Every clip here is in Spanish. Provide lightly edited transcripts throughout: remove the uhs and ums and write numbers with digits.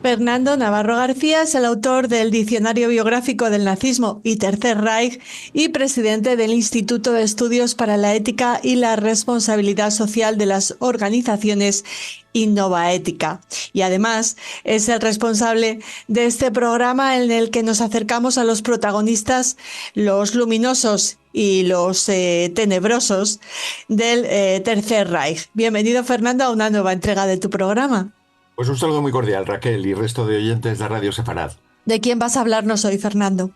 Fernando Navarro García es el autor del Diccionario Biográfico del Nazismo y Tercer Reich y presidente del Instituto de Estudios para la Ética y la Responsabilidad Social de las Organizaciones Innovaética. Y además es el responsable de este programa en el que nos acercamos a los protagonistas, los luminosos y los tenebrosos del Tercer Reich. Bienvenido, Fernando, a una nueva entrega de tu programa. Pues un saludo muy cordial, Raquel, y resto de oyentes de Radio Sefarad. ¿De quién vas a hablarnos hoy, Fernando?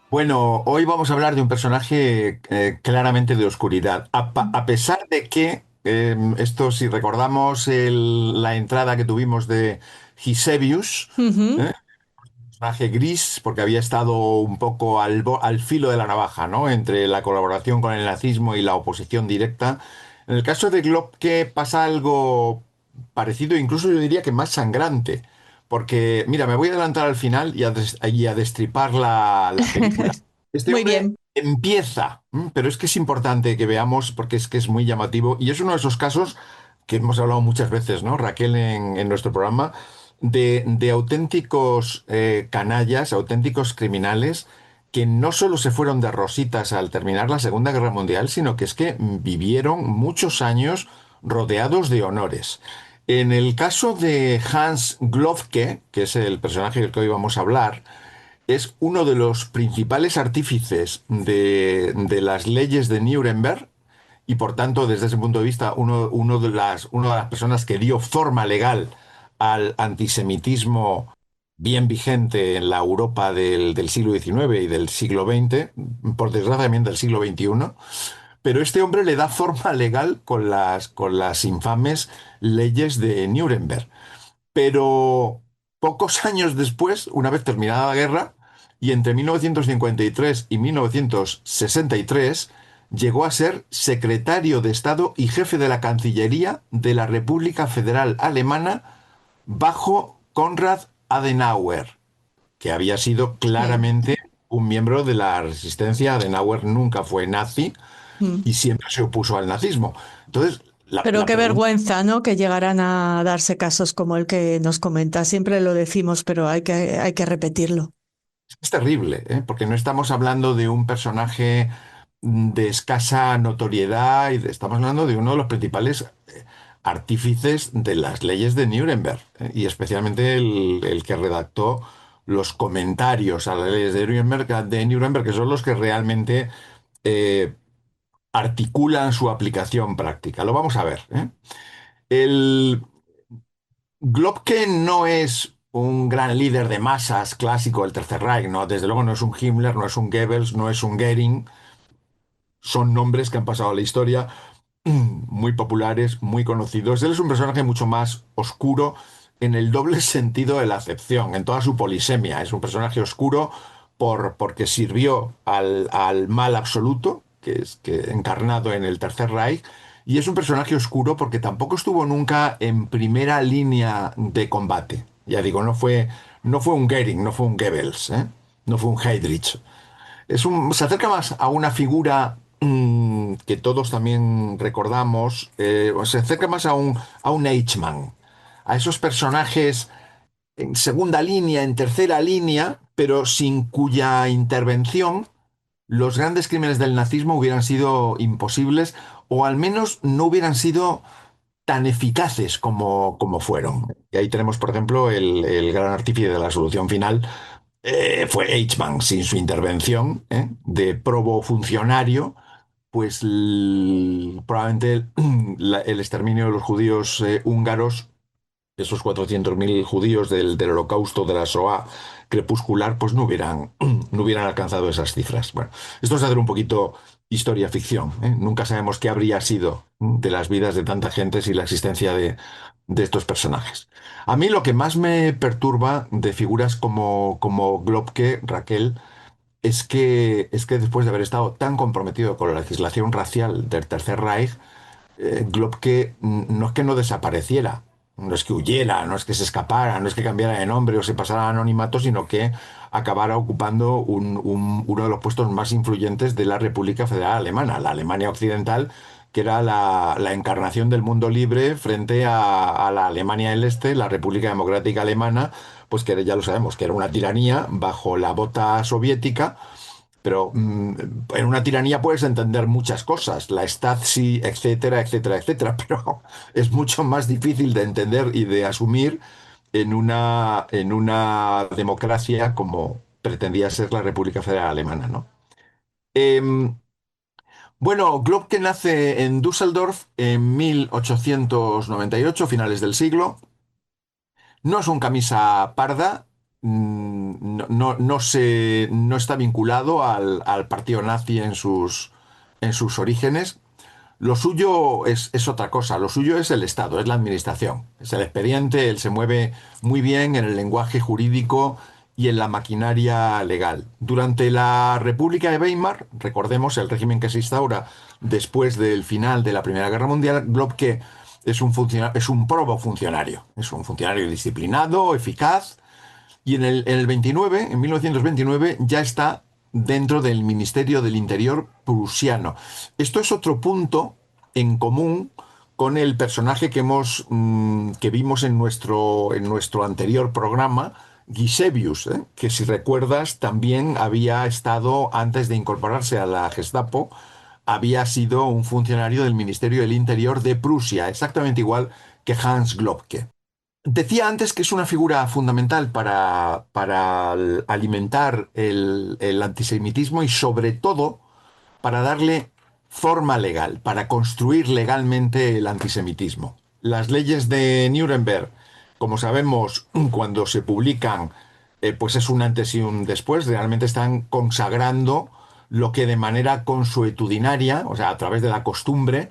Bueno, hoy vamos a hablar de un personaje claramente de oscuridad. A pesar de que, esto si recordamos la entrada que tuvimos de Gisevius, Ujú. personaje gris, porque había estado un poco al filo de la navaja, ¿no? Entre la colaboración con el nazismo y la oposición directa. En el caso de Globke pasa algo parecido, incluso yo diría que más sangrante. Porque, mira, me voy a adelantar al final y a destripar la película. Este Muy hombre bien. empieza, pero es que es importante que veamos porque es que es muy llamativo y es uno de esos casos que hemos hablado muchas veces, ¿no, Raquel, en nuestro programa, de auténticos canallas, auténticos criminales que no solo se fueron de rositas al terminar la Segunda Guerra Mundial, sino que es que vivieron muchos años rodeados de honores. En el caso de Hans Glofke, que es el personaje del que hoy vamos a hablar, es uno de los principales artífices de las leyes de Nuremberg y por tanto, desde ese punto de vista, una de las personas que dio forma legal al antisemitismo bien vigente en la Europa del siglo XIX y del siglo XX, por desgracia también del siglo XXI, pero este hombre le da forma legal con las infames leyes de Nuremberg. Pero pocos años después, una vez terminada la guerra, y entre 1953 y 1963, llegó a ser secretario de Estado y jefe de la Cancillería de la República Federal Alemana bajo Konrad Adenauer, que había sido Sí. claramente un miembro de la resistencia. Adenauer nunca fue nazi Mm. y siempre se opuso al nazismo. Entonces, la, Pero la qué pregunta vergüenza, ¿no? Que llegaran a darse casos como el que nos comenta. Siempre lo decimos, pero hay que repetirlo. es terrible, ¿eh? Porque no estamos hablando de un personaje de escasa notoriedad, estamos hablando de uno de los principales artífices de las leyes de Nuremberg, ¿eh? Y especialmente el que redactó los comentarios a las leyes de Nuremberg, que son los que realmente eh, articulan su aplicación práctica. Lo vamos a ver, ¿eh? El Globke no es un gran líder de masas clásico del Tercer Reich, ¿no? Desde luego no es un Himmler, no es un Goebbels, no es un Goering. Son nombres que han pasado a la historia, muy populares, muy conocidos. Él es un personaje mucho más oscuro en el doble sentido de la acepción, en toda su polisemia. Es un personaje oscuro porque sirvió al mal absoluto, que encarnado en el Tercer Reich, y es un personaje oscuro porque tampoco estuvo nunca en primera línea de combate. Ya digo, no fue un Goering, no fue un Goebbels, ¿eh? No fue un Heydrich. Se acerca más a una figura que todos también recordamos, se acerca más a un Eichmann, a esos personajes en segunda línea, en tercera línea, pero sin cuya intervención los grandes crímenes del nazismo hubieran sido imposibles o al menos no hubieran sido tan eficaces como fueron. Y ahí tenemos, por ejemplo, el gran artífice de la solución final, fue Eichmann. Sin su intervención, de probo funcionario, pues probablemente el exterminio de los judíos húngaros, esos 400.000 judíos del Holocausto, de la Shoah crepuscular, pues no hubieran alcanzado esas cifras. Bueno, esto es hacer un poquito historia ficción, ¿eh? Nunca sabemos qué habría sido de las vidas de tanta gente sin la existencia de estos personajes. A mí lo que más me perturba de figuras como Globke, Raquel, es que después de haber estado tan comprometido con la legislación racial del Tercer Reich, Globke no es que no desapareciera, no es que huyera, no es que se escapara, no es que cambiara de nombre o se pasara a anonimato, sino que acabara ocupando uno de los puestos más influyentes de la República Federal Alemana, la Alemania Occidental, que era la encarnación del mundo libre frente a la Alemania del Este, la República Democrática Alemana, pues que ya lo sabemos, que era una tiranía bajo la bota soviética, pero en una tiranía puedes entender muchas cosas, la Stasi, etcétera, etcétera, etcétera, pero es mucho más difícil de entender y de asumir en una democracia como pretendía ser la República Federal Alemana, ¿no? Em, bueno, Globke nace en Düsseldorf en 1898, finales del siglo. No es un camisa parda, no está vinculado al partido nazi en sus orígenes. Lo suyo es otra cosa, lo suyo es el Estado, es la administración, es el expediente, él se mueve muy bien en el lenguaje jurídico y en la maquinaria legal. Durante la República de Weimar, recordemos el régimen que se instaura después del final de la Primera Guerra Mundial, Globke es un probo funcionario, es un funcionario disciplinado, eficaz, y en el 29, en 1929, ya está dentro del Ministerio del Interior prusiano. Esto es otro punto en común con el personaje que vimos en nuestro anterior programa, Gisevius, que si recuerdas también había estado, antes de incorporarse a la Gestapo, había sido un funcionario del Ministerio del Interior de Prusia, exactamente igual que Hans Globke. Decía antes que es una figura fundamental para alimentar el antisemitismo y sobre todo para darle forma legal, para construir legalmente el antisemitismo. Las leyes de Nuremberg, como sabemos, cuando se publican, pues es un antes y un después, realmente están consagrando lo que de manera consuetudinaria, o sea, a través de la costumbre,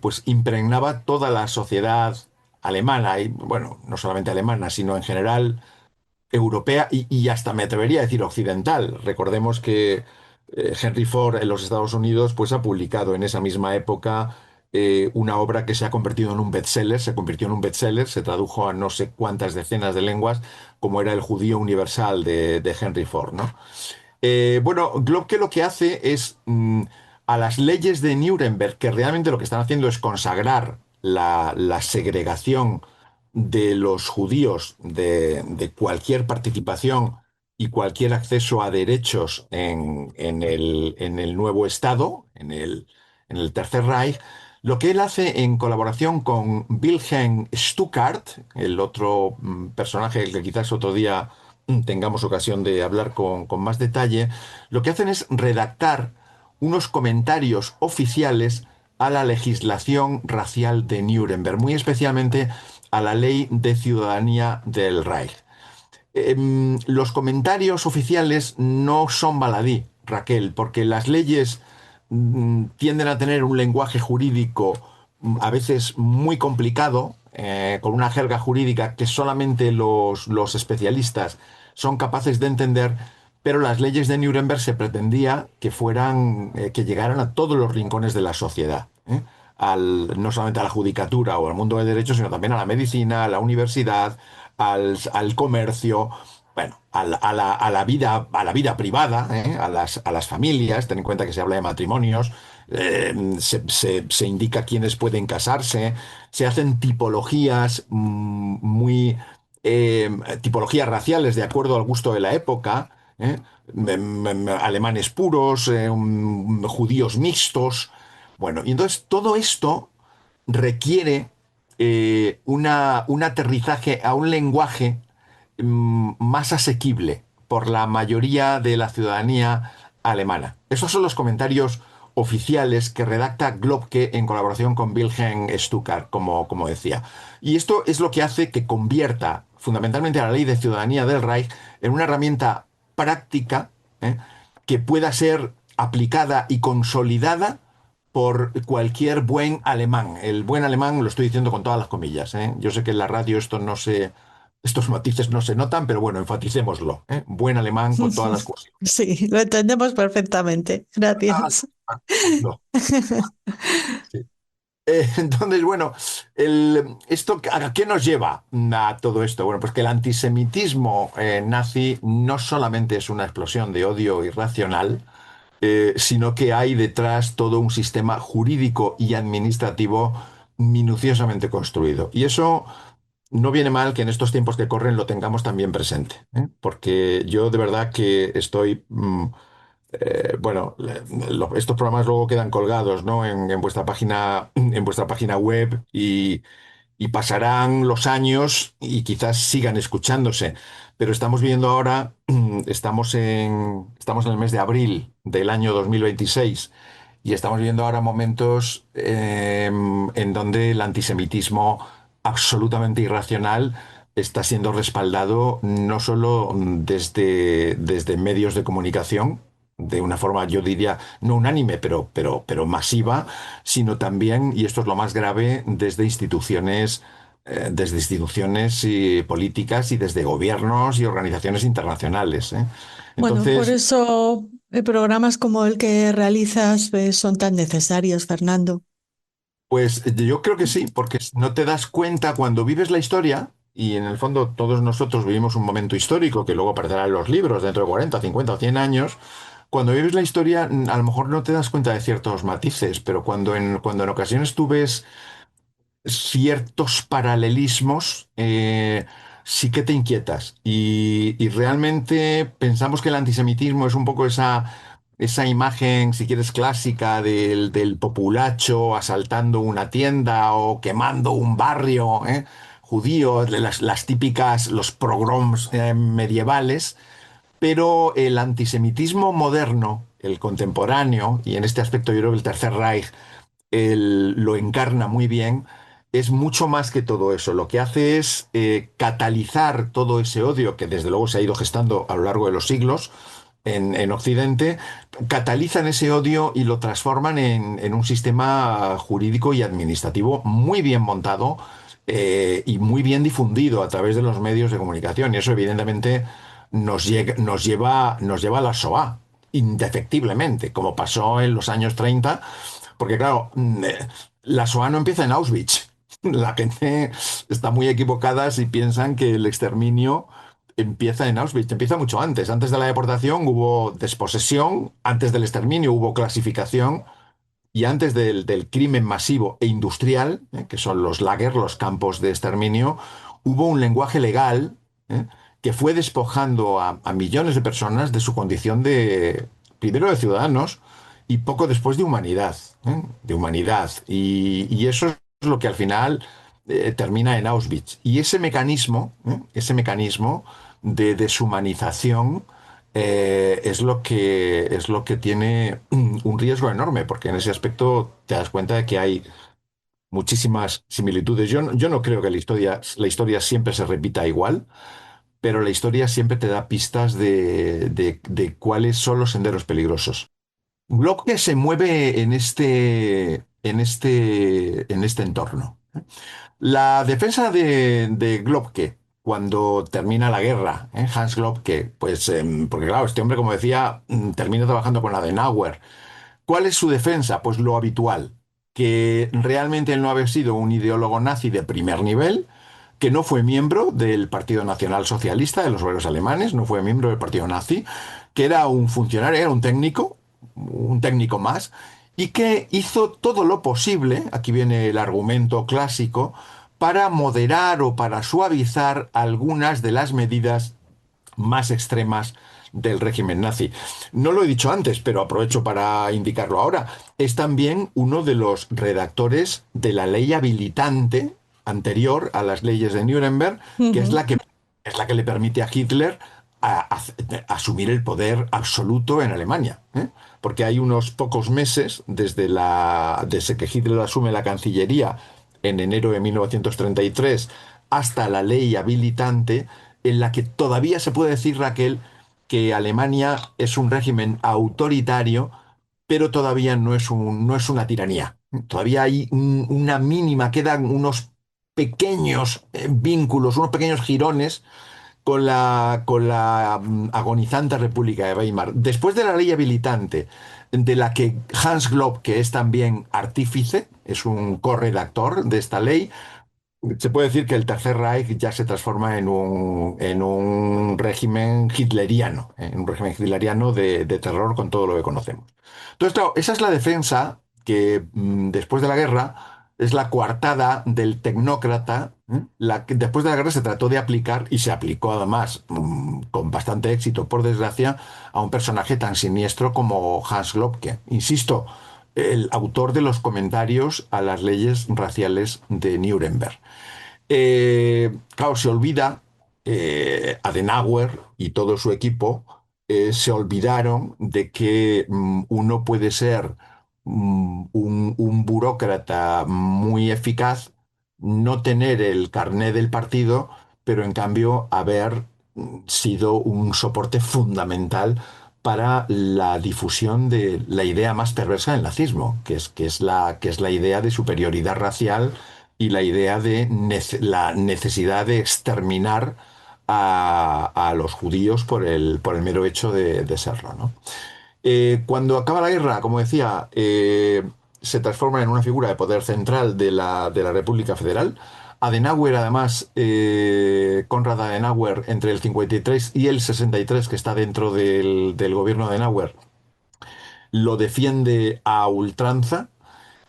pues impregnaba toda la sociedad alemana, y bueno, no solamente alemana, sino en general europea y hasta me atrevería a decir occidental. Recordemos que Henry Ford en los Estados Unidos pues ha publicado en esa misma época una obra que se ha convertido en un bestseller, se convirtió en un bestseller, se tradujo a no sé cuántas decenas de lenguas, como era El Judío Universal de Henry Ford, ¿no? Bueno, Globke lo que hace es a las leyes de Nuremberg, que realmente lo que están haciendo es consagrar la segregación de los judíos de cualquier participación y cualquier acceso a derechos en el nuevo Estado, en el Tercer Reich. Lo que él hace en colaboración con Wilhelm Stuckart, el otro personaje del que quizás otro día tengamos ocasión de hablar con más detalle, lo que hacen es redactar unos comentarios oficiales a la legislación racial de Nuremberg, muy especialmente a la ley de ciudadanía del Reich. Los comentarios oficiales no son baladí, Raquel, porque las leyes tienden a tener un lenguaje jurídico a veces muy complicado, con una jerga jurídica que solamente los especialistas son capaces de entender, pero las leyes de Nuremberg se pretendía que fueran, que llegaran a todos los rincones de la sociedad, ¿eh? No solamente a la judicatura o al mundo del derecho, sino también a la medicina, a la universidad, al comercio, bueno, a la vida privada, a las familias. Ten en cuenta que se habla de matrimonios, se indica quiénes pueden casarse, se hacen tipologías tipologías raciales de acuerdo al gusto de la época, ¿eh? Alemanes puros, judíos mixtos. Bueno, y entonces todo esto requiere un aterrizaje a un lenguaje más asequible por la mayoría de la ciudadanía alemana. Esos son los comentarios oficiales que redacta Globke en colaboración con Wilhelm Stuckart, como decía. Y esto es lo que hace que convierta fundamentalmente a la ley de ciudadanía del Reich en una herramienta práctica, que pueda ser aplicada y consolidada por cualquier buen alemán. El buen alemán lo estoy diciendo con todas las comillas, ¿eh? Yo sé que en la radio estos matices no se notan, pero bueno, enfaticémoslo, ¿eh? Buen alemán con todas las cosas. Sí, lo entendemos perfectamente. Gracias. No, sí. Entonces, bueno, ¿a qué nos lleva a todo esto? Bueno, pues que el antisemitismo nazi no solamente es una explosión de odio irracional, sino que hay detrás todo un sistema jurídico y administrativo minuciosamente construido. Y eso no viene mal que en estos tiempos que corren lo tengamos también presente, ¿eh? Porque yo de verdad que estoy, bueno, estos programas luego quedan colgados, ¿no? En vuestra página web y pasarán los años y quizás sigan escuchándose. Pero estamos viendo ahora, estamos en el mes de abril del año 2026 y estamos viendo ahora momentos en donde el antisemitismo absolutamente irracional está siendo respaldado no solo desde medios de comunicación, de una forma, yo diría, no unánime, pero masiva, sino también, y esto es lo más grave, desde instituciones políticas y desde gobiernos y organizaciones internacionales, ¿eh? Bueno, por Entonces, eso programas como el que realizas son tan necesarios, Fernando. pues yo creo que sí, porque no te das cuenta cuando vives la historia, y en el fondo todos nosotros vivimos un momento histórico que luego aparecerá en los libros dentro de 40, 50 o 100 años. Cuando vives la historia, a lo mejor no te das cuenta de ciertos matices, pero cuando en ocasiones tú ves ciertos paralelismos, sí que te inquietas. Y realmente pensamos que el antisemitismo es un poco esa imagen, si quieres, clásica del populacho asaltando una tienda o quemando un barrio, judío, de las típicas, los pogroms medievales. Pero el antisemitismo moderno, el contemporáneo, y en este aspecto yo creo que el Tercer Reich lo encarna muy bien, es mucho más que todo eso. Lo que hace es catalizar todo ese odio que desde luego se ha ido gestando a lo largo de los siglos en Occidente, catalizan ese odio y lo transforman en un sistema jurídico y administrativo muy bien montado y muy bien difundido a través de los medios de comunicación. Y eso evidentemente nos lleva a la SOA, indefectiblemente, como pasó en los años 30 porque claro, la SOA no empieza en Auschwitz. La gente está muy equivocada si piensan que el exterminio empieza en Auschwitz. Empieza mucho antes. Antes de la deportación hubo desposesión, antes del exterminio hubo clasificación y antes del crimen masivo e industrial, que son los lagers, los campos de exterminio, hubo un lenguaje legal, ¿eh? Que fue despojando a millones de personas de su condición primero de ciudadanos y poco después de humanidad, ¿eh? De humanidad. Y eso es lo que al final termina en Auschwitz. Y ese mecanismo de deshumanización es lo que tiene un riesgo enorme, porque en ese aspecto te das cuenta de que hay muchísimas similitudes. Yo no creo que la historia siempre se repita igual, pero la historia siempre te da pistas de cuáles son los senderos peligrosos. Bloque se mueve en este entorno. La defensa de Globke, cuando termina la guerra, Hans Globke, pues, porque claro, este hombre, como decía, termina trabajando con Adenauer. ¿Cuál es su defensa? Pues lo habitual, que realmente él no había sido un ideólogo nazi de primer nivel, que no fue miembro del Partido Nacional Socialista de los obreros alemanes, no fue miembro del partido nazi, que era un funcionario, era un técnico más, y que hizo todo lo posible, aquí viene el argumento clásico, para moderar o para suavizar algunas de las medidas más extremas del régimen nazi. No lo he dicho antes, pero aprovecho para indicarlo ahora. Es también uno de los redactores de la ley habilitante anterior a las leyes de Nuremberg, que Ujú. es la que le permite a Hitler asumir el poder absoluto en Alemania, ¿eh? Porque hay unos pocos meses desde que Hitler asume la Cancillería en enero de 1933 hasta la ley habilitante en la que todavía se puede decir, Raquel, que Alemania es un régimen autoritario, pero todavía no es una tiranía. Todavía hay una mínima, quedan unos pequeños vínculos, unos pequeños jirones con la agonizante República de Weimar. Después de la ley habilitante, de la que Hans Glob, que es también artífice, es un corredactor de esta ley, Se puede decir que el Tercer Reich ya se transforma en un régimen hitleriano, en un régimen hitleriano de terror con todo lo que conocemos. Entonces, claro, esa es la defensa que después de la guerra es la coartada del tecnócrata, la que después de la guerra se trató de aplicar y se aplicó además con bastante éxito, por desgracia, a un personaje tan siniestro como Hans Lobke. Insisto, el autor de los comentarios a las leyes raciales de Nuremberg. Claro, se olvida, Adenauer y todo su equipo se olvidaron de que uno puede ser un burócrata muy eficaz, no tener el carné del partido, pero en cambio haber sido un soporte fundamental para la difusión de la idea más perversa del nazismo, que es la idea de superioridad racial y la idea de la necesidad de exterminar a los judíos por el mero hecho de serlo, ¿no? Cuando acaba la guerra, como decía, se transforma en una figura de poder central de la República Federal. Adenauer, además, Konrad Adenauer, entre el 53 y el 63, que está dentro del gobierno de Adenauer, lo defiende a ultranza.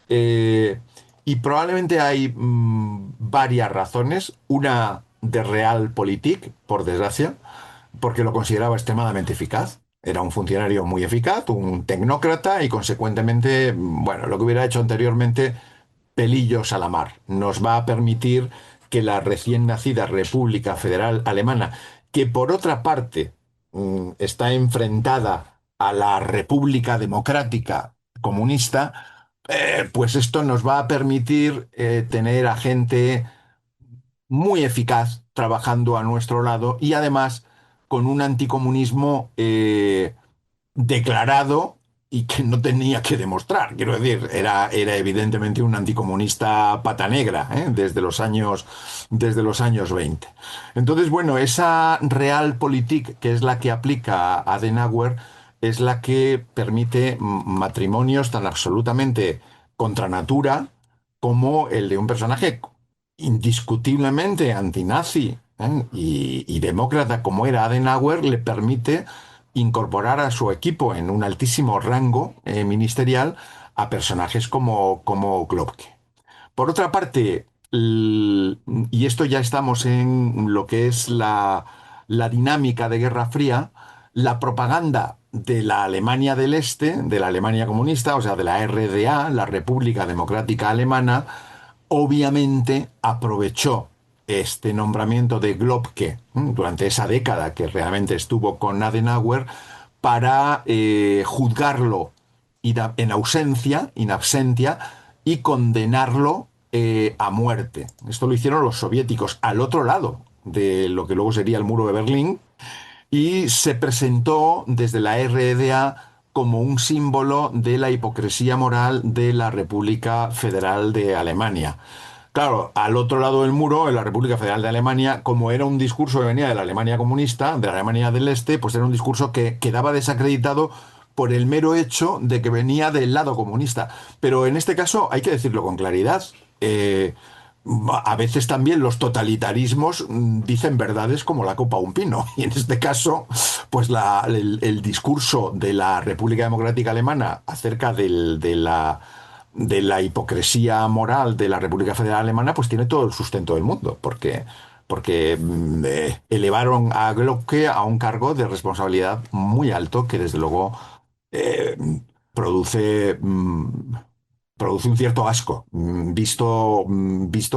Eh, y probablemente hay varias razones. Una de Realpolitik, por desgracia, porque lo consideraba extremadamente eficaz. Era un funcionario muy eficaz, un tecnócrata y consecuentemente, bueno, lo que hubiera hecho anteriormente, pelillos a la mar. Nos va a permitir que la recién nacida República Federal Alemana, que por otra parte está enfrentada a la República Democrática Comunista, pues esto nos va a permitir tener a gente muy eficaz trabajando a nuestro lado y además con un anticomunismo declarado y que no tenía que demostrar. Quiero decir, era evidentemente un anticomunista pata negra, desde los años 20. Entonces, bueno, esa Realpolitik, que es la que aplica Adenauer, es la que permite matrimonios tan absolutamente contra natura como el de un personaje indiscutiblemente antinazi, y demócrata como era Adenauer, le permite incorporar a su equipo en un altísimo rango ministerial a personajes como Globke. Por otra parte, y esto ya estamos en lo que es la dinámica de Guerra Fría, la propaganda de la Alemania del Este, de la Alemania comunista, o sea, de la RDA, la República Democrática Alemana, obviamente aprovechó este nombramiento de Globke durante esa década que realmente estuvo con Adenauer para juzgarlo en ausencia, in absentia, y condenarlo a muerte. Esto lo hicieron los soviéticos al otro lado de lo que luego sería el muro de Berlín, y se presentó desde la RDA como un símbolo de la hipocresía moral de la República Federal de Alemania. Claro, al otro lado del muro, en la República Federal de Alemania, como era un discurso que venía de la Alemania comunista, de la Alemania del Este, pues era un discurso que quedaba desacreditado por el mero hecho de que venía del lado comunista. Pero en este caso hay que decirlo con claridad. A veces también los totalitarismos dicen verdades como la copa a un pino. Y en este caso, pues el discurso de la República Democrática Alemana acerca de la hipocresía moral de la República Federal Alemana, pues tiene todo el sustento del mundo, porque elevaron a Glocke a un cargo de responsabilidad muy alto que desde luego eh, produce, produce un cierto asco, visto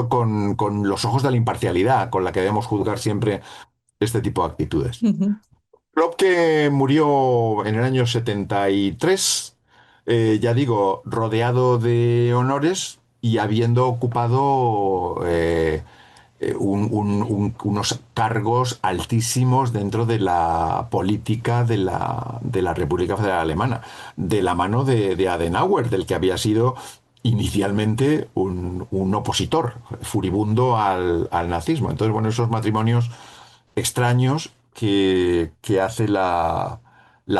con los ojos de la imparcialidad con la que debemos juzgar siempre este tipo de actitudes. Ujú. Klopke murió en el año 73, ya digo, rodeado de honores y habiendo ocupado unos cargos altísimos dentro de la política de la República Federal Alemana, de la mano de Adenauer, del que había sido inicialmente un opositor furibundo al nazismo. Entonces, bueno, esos matrimonios extraños que hace la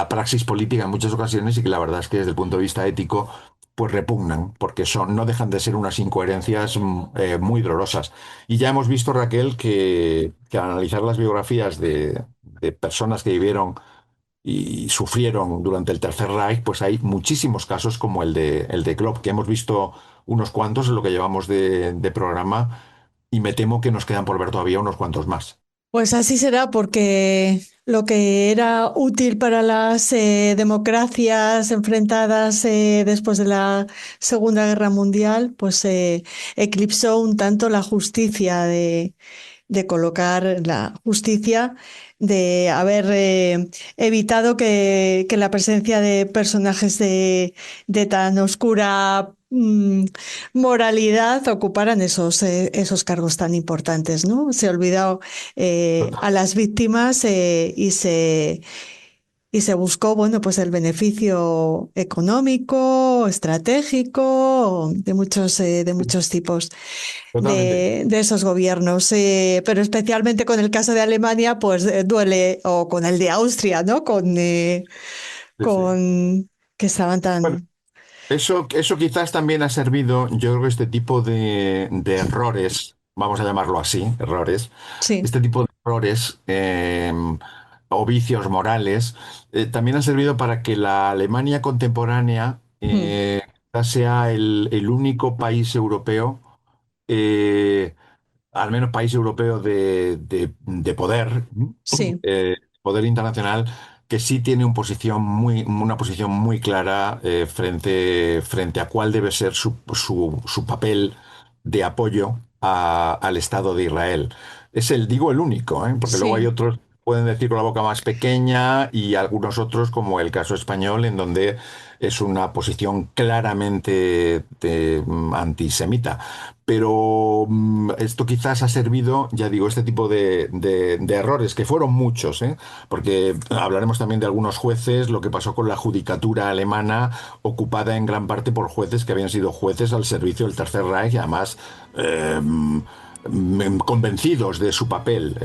praxis política en muchas ocasiones y que la verdad es que desde el punto de vista ético pues repugnan, porque no dejan de ser unas incoherencias muy dolorosas. Y ya hemos visto, Raquel, que al analizar las biografías de personas que vivieron y sufrieron durante el Tercer Reich, pues hay muchísimos casos como el de Klopp, que hemos visto unos cuantos en lo que llevamos de programa, y me temo que nos quedan por ver todavía unos cuantos más. Pues así será, porque lo que era útil para las democracias enfrentadas después de la Segunda Guerra Mundial, pues eclipsó un tanto la justicia de colocar la justicia, de haber evitado que la presencia de personajes de tan oscura moralidad ocuparan esos cargos tan importantes, ¿no? Se ha olvidado a Total. las víctimas y se buscó, bueno, pues el beneficio económico, estratégico, de muchos tipos Totalmente. de esos gobiernos, pero especialmente con el caso de Alemania, pues duele, o con el de Austria, ¿no? Sí, sí. Con que estaban Bueno, tan, eso quizás también ha servido, yo creo que este tipo de errores, vamos a llamarlo así, errores, sí, este tipo de errores o vicios morales, también han servido para que la Alemania contemporánea mm, quizás sea el único país europeo, eh, al menos país europeo de poder, sí, poder internacional, que sí tiene una posición muy clara frente a cuál debe ser su papel de apoyo al Estado de Israel. Es digo el único, porque luego hay sí, otros que pueden decir con la boca más pequeña y algunos otros, como el caso español, en donde es una posición claramente antisemita. Pero esto quizás ha servido, ya digo, este tipo de errores, que fueron muchos, porque hablaremos también de algunos jueces, lo que pasó con la judicatura alemana, ocupada en gran parte por jueces que habían sido jueces al servicio del Tercer Reich, y además convencidos de su papel.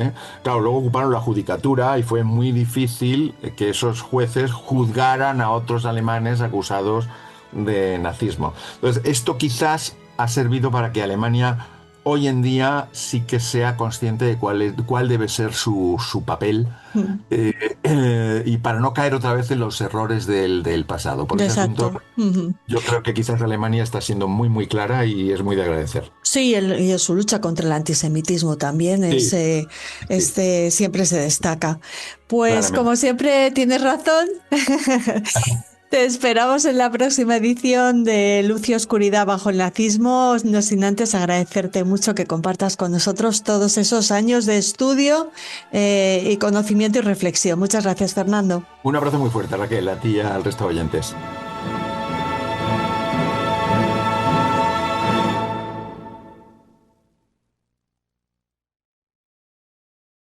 Claro, luego ocuparon la judicatura y fue muy difícil que esos jueces juzgaran a otros alemanes acusados de nazismo. Entonces, esto quizás ha servido para que Alemania hoy en día sí que sea consciente de cuál debe ser su papel, mm, eh, y para no caer otra vez en los errores del pasado. Por ese asunto, exacto. Ujú. yo creo que quizás Alemania está siendo muy, muy clara y es muy de agradecer. Sí, y su lucha contra el antisemitismo también Sí, sí, siempre se destaca. Pues claramente. como siempre tienes razón. Te esperamos en la próxima edición de Luz y Oscuridad bajo el nazismo, no sin antes agradecerte mucho que compartas con nosotros todos esos años de estudio y conocimiento y reflexión. Muchas gracias, Fernando. Un abrazo muy fuerte, Raquel, a ti y al resto de oyentes.